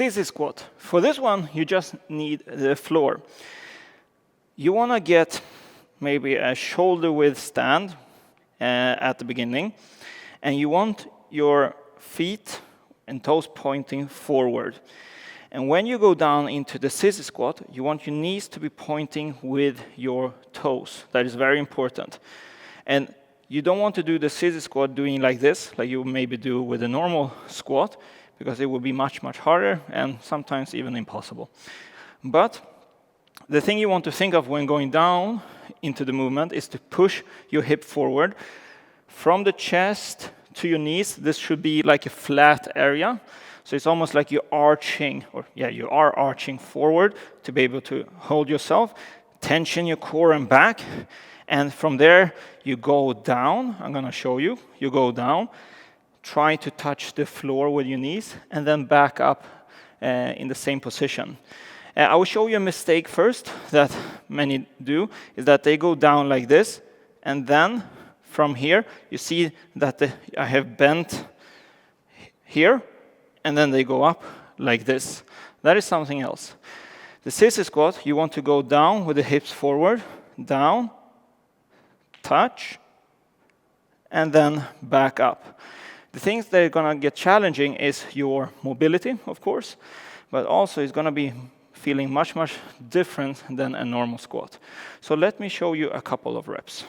Sissy squat. For this one, you just need the floor. You want to get maybe a shoulder width stand at the beginning, and you want your feet and toes pointing forward. And when you go down into the sissy squat, you want your knees to be pointing with your toes. That is very important. And you don't want to do the sissy squat doing like this, like you maybe do with a normal squat, because it will be much, much harder and sometimes even impossible. But the thing you want to think of when going down into the movement is to push your hip forward. From the chest to your knees, this should be like a flat area. So it's almost like you're arching, you are arching forward to be able to hold yourself, tension your core and back, and from there you go down. I'm going to show you. You go down, try to touch the floor with your knees, and then back up in the same position. I will show you a mistake first that many do, is that they go down like this, and then from here, you see that I have bent here, and then they go up like this. That is something else. The sissy squat, you want to go down with the hips forward, down, touch, and then back up. The things that are going to get challenging is your mobility, of course, but also it's going to be feeling much, much different than a normal squat. So let me show you a couple of reps.